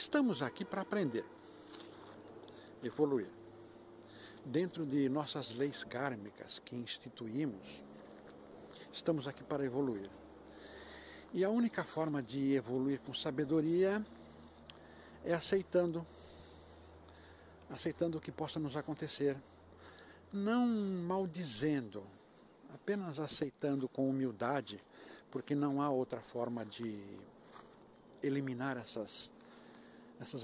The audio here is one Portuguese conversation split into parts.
Estamos aqui para aprender, evoluir. Dentro de nossas leis kármicas que instituímos, estamos aqui para evoluir. E a única forma de evoluir com sabedoria é aceitando o que possa nos acontecer. Não maldizendo, apenas aceitando com humildade, porque não há outra forma de eliminar essas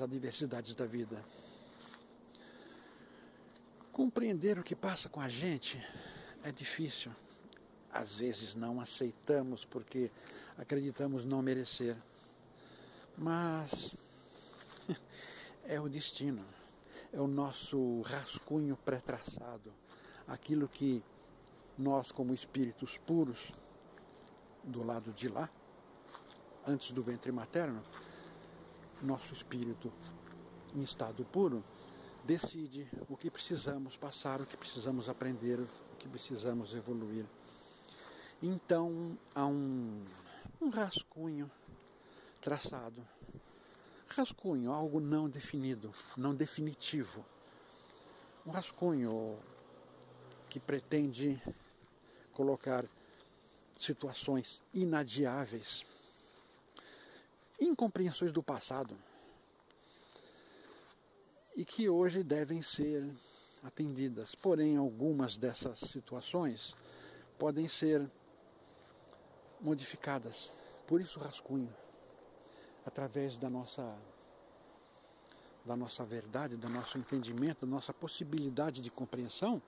adversidades da vida. Compreender o que passa com a gente é difícil. Às vezes não aceitamos porque acreditamos não merecer. Mas é o destino, é o nosso rascunho pré-traçado, aquilo que nós, como espíritos puros, do lado de lá, antes do ventre materno, nosso espírito em estado puro, decide o que precisamos passar, o que precisamos aprender, o que precisamos evoluir. Então, há um rascunho traçado. Rascunho, algo não definido, não definitivo. Um rascunho que pretende colocar situações inadiáveis, incompreensões do passado, e que hoje devem ser atendidas. Porém, algumas dessas situações podem ser modificadas. Por isso, rascunho. Através da nossa verdade, do nosso entendimento, da nossa possibilidade de compreensão,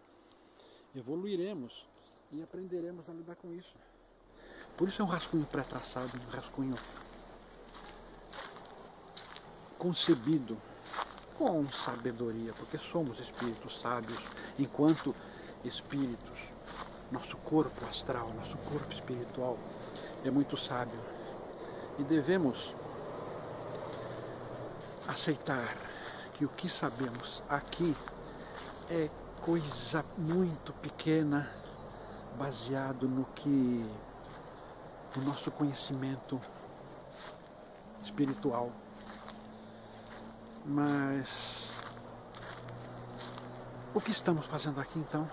evoluiremos e aprenderemos a lidar com isso. Por isso é um rascunho pré-traçado, um rascunho concebido com sabedoria, porque somos espíritos sábios, enquanto espíritos, nosso corpo astral, nosso corpo espiritual é muito sábio. E devemos aceitar que o que sabemos aqui é coisa muito pequena, baseado no nosso conhecimento espiritual. Mas o que estamos fazendo aqui então?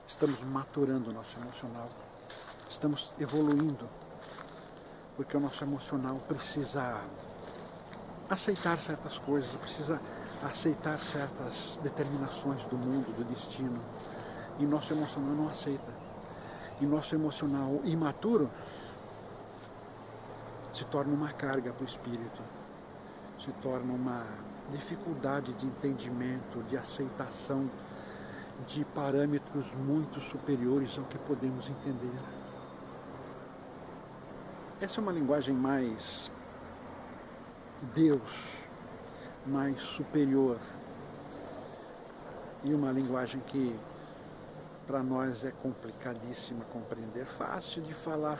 Estamos maturando o nosso emocional, estamos evoluindo, porque o nosso emocional precisa aceitar certas coisas, precisa aceitar certas determinações do mundo, do destino, e nosso emocional não aceita. E nosso emocional imaturo se torna uma carga para o espírito, se torna uma dificuldade de entendimento, de aceitação de parâmetros muito superiores ao que podemos entender. Essa é uma linguagem mais Deus, mais superior, e uma linguagem que para nós é complicadíssima compreender, fácil de falar,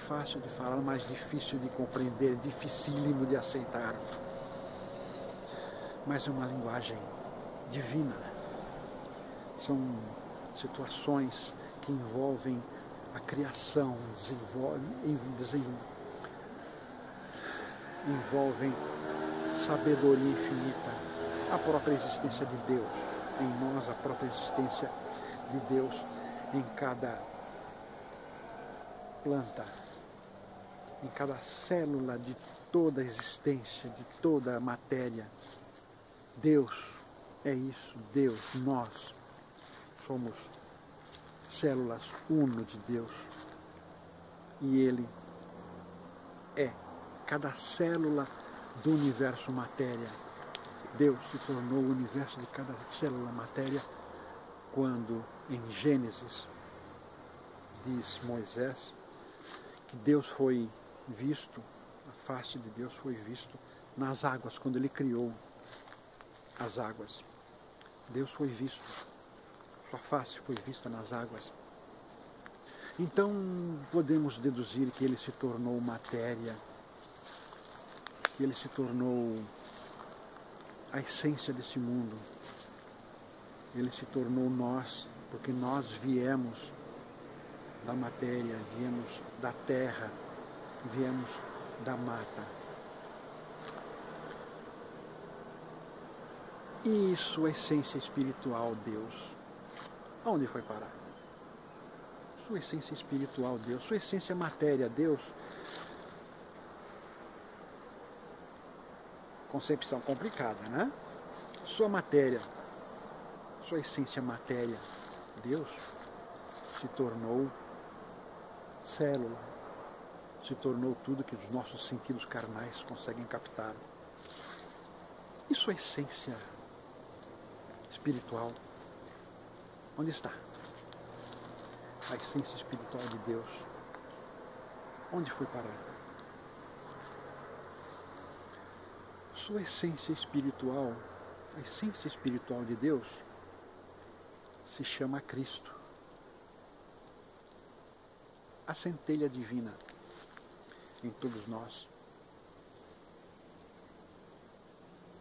mas difícil de compreender, dificílimo de aceitar. Mas é uma linguagem divina. São situações que envolvem a criação, envolvem sabedoria infinita, a própria existência de Deus em nós, a própria existência de Deus em cada planta, em cada célula de toda a existência, de toda a matéria. Deus é isso, Deus, nós somos células uno de Deus, e Ele é cada célula do universo matéria. Deus se tornou o universo de cada célula matéria quando, em Gênesis, diz Moisés que Deus foi visto, a face de Deus foi visto nas águas, quando Ele criou as águas. Deus foi visto, sua face foi vista nas águas. Então podemos deduzir que Ele se tornou matéria, que Ele se tornou a essência desse mundo. Ele se tornou nós, porque nós viemos da matéria, viemos da terra, viemos da mata. E sua essência espiritual, Deus, aonde foi parar? Sua essência espiritual, Deus, sua essência matéria, Deus. Concepção complicada, né? Sua matéria, sua essência matéria, Deus, se tornou célula, se tornou tudo que os nossos sentidos carnais conseguem captar. E sua essência espiritual, onde está? A essência espiritual de Deus, onde foi parar? Sua essência espiritual, a essência espiritual de Deus, se chama Cristo. A centelha divina em todos nós.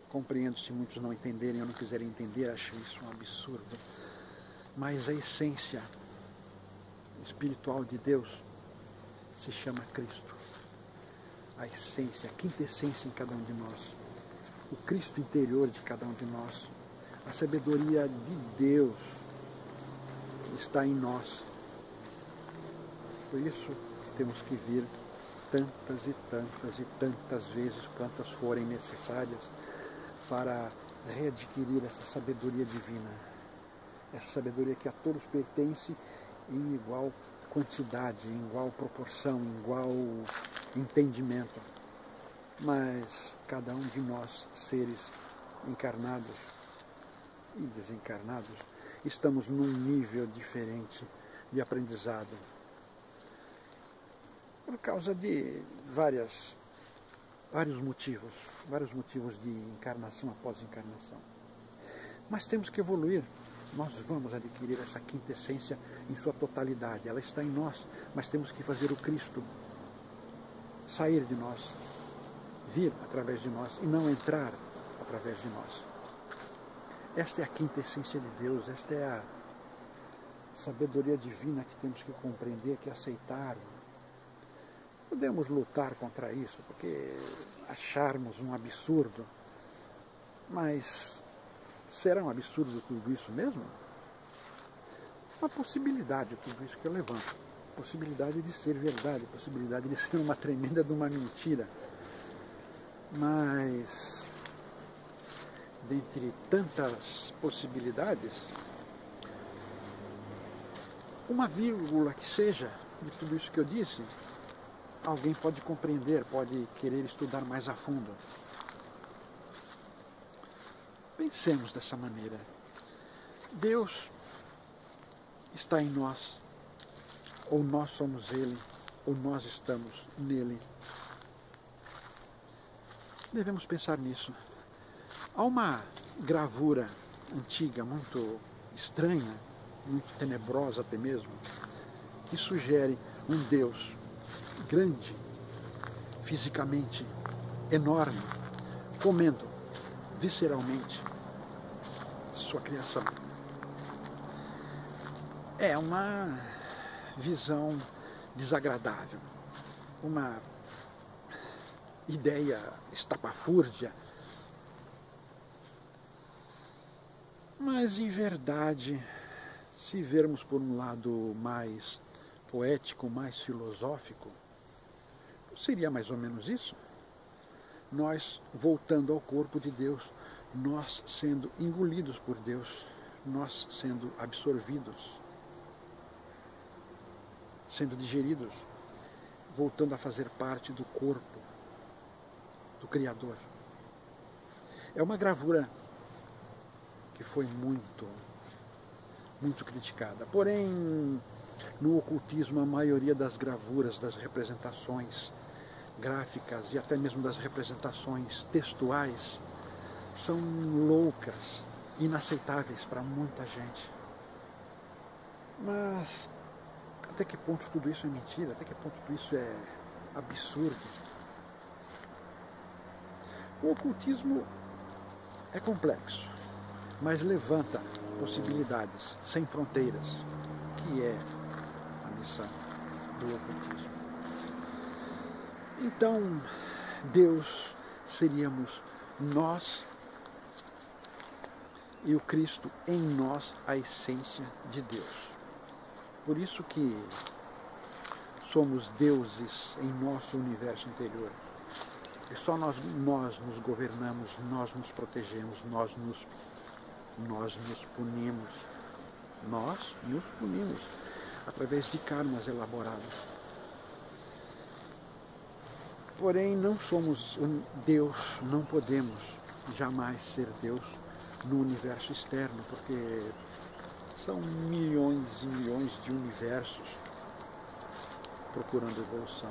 Compreendo se muitos não entenderem ou não quiserem entender, acho isso um absurdo. Mas a essência espiritual de Deus se chama Cristo. A essência, a quintessência em cada um de nós. O Cristo interior de cada um de nós. A sabedoria de Deus está em nós. Por isso que temos que vir tantas e tantas e tantas vezes quantas forem necessárias para readquirir essa sabedoria divina. Essa sabedoria que a todos pertence em igual quantidade, em igual proporção, em igual entendimento. Mas cada um de nós, seres encarnados e desencarnados, estamos num nível diferente de aprendizado. Por causa de vários motivos de encarnação após encarnação. Mas temos que evoluir. Nós vamos adquirir essa quintessência em sua totalidade. Ela está em nós, mas temos que fazer o Cristo sair de nós, vir através de nós e não entrar através de nós. Esta é a quintessência de Deus, esta é a sabedoria divina que temos que compreender, que aceitar. Podemos lutar contra isso, porque acharmos um absurdo, mas será um absurdo tudo isso mesmo? Uma possibilidade, tudo isso que eu levanto. Possibilidade de ser verdade, possibilidade de ser uma tremenda de uma mentira. Mas, dentre tantas possibilidades, uma vírgula que seja de tudo isso que eu disse, alguém pode compreender, pode querer estudar mais a fundo. Pensemos dessa maneira. Deus está em nós, ou nós somos Ele, ou nós estamos nele. Devemos pensar nisso. Há uma gravura antiga, muito estranha, muito tenebrosa até mesmo, que sugere um Deus grande, fisicamente, enorme, comendo visceralmente sua criação. É uma visão desagradável, uma ideia estapafúrdia, mas em verdade, se vermos por um lado mais poético, mais filosófico, seria mais ou menos isso. Nós voltando ao corpo de Deus, nós sendo engolidos por Deus, nós sendo absorvidos, sendo digeridos, voltando a fazer parte do corpo do Criador. É uma gravura que foi muito criticada. Porém, no ocultismo, a maioria das gravuras, das representações gráficas e até mesmo das representações textuais são loucas, inaceitáveis para muita gente. Mas até que ponto tudo isso é mentira? Até que ponto tudo isso é absurdo? O ocultismo é complexo, mas levanta possibilidades sem fronteiras, que é a missão do ocultismo. Então, Deus seríamos nós e o Cristo em nós, a essência de Deus. Por isso que somos deuses em nosso universo interior. E só nós nos governamos, nós nos protegemos, nós nos punimos. Nós nos punimos através de karmas elaborados. Porém, não somos Deus, não podemos jamais ser Deus no universo externo, porque são milhões e milhões de universos procurando evolução.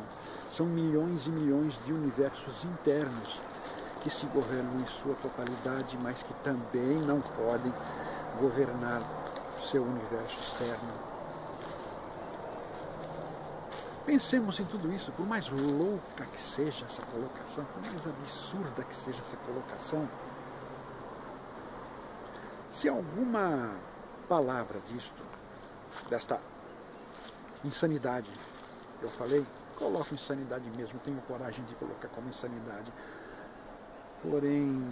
São milhões e milhões de universos internos que se governam em sua totalidade, mas que também não podem governar seu universo externo. Pensemos em tudo isso, por mais louca que seja essa colocação, por mais absurda que seja essa colocação, se alguma palavra desta insanidade, eu falei, coloco insanidade mesmo, tenho coragem de colocar como insanidade. Porém,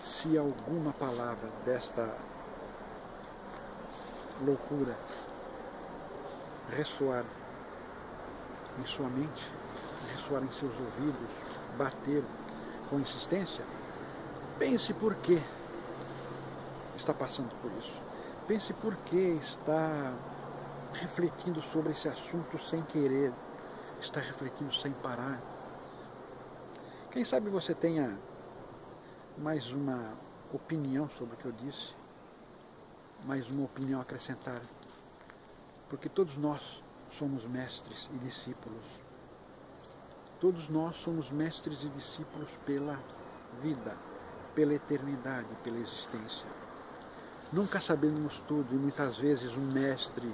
se alguma palavra desta loucura ressoar em sua mente, ressoar em seus ouvidos, bater com insistência, pense por que está passando por isso. Pense por que está refletindo sobre esse assunto sem querer, está refletindo sem parar. Quem sabe você tenha mais uma opinião sobre o que eu disse, mais uma opinião a acrescentar, porque todos nós somos mestres e discípulos. Todos nós somos mestres e discípulos pela vida, pela eternidade, pela existência. Nunca sabemos tudo e muitas vezes um mestre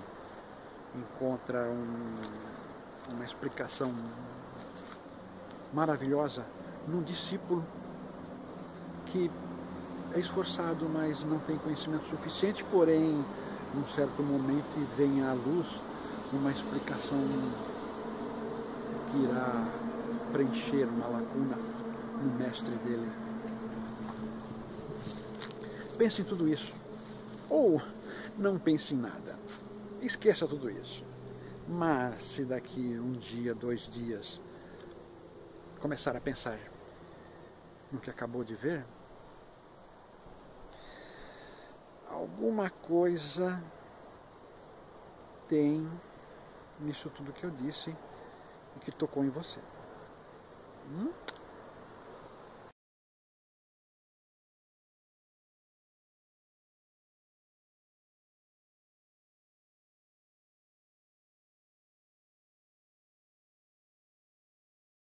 encontra uma explicação maravilhosa num discípulo que é esforçado, mas não tem conhecimento suficiente, porém, num certo momento vem à luz uma explicação que irá preencher uma lacuna no mestre dele. Pense em tudo isso. Ou não pense em nada. Esqueça tudo isso. Mas se daqui um dia, 2 dias, começar a pensar no que acabou de ver, alguma coisa tem nisso tudo que eu disse e que tocou em você.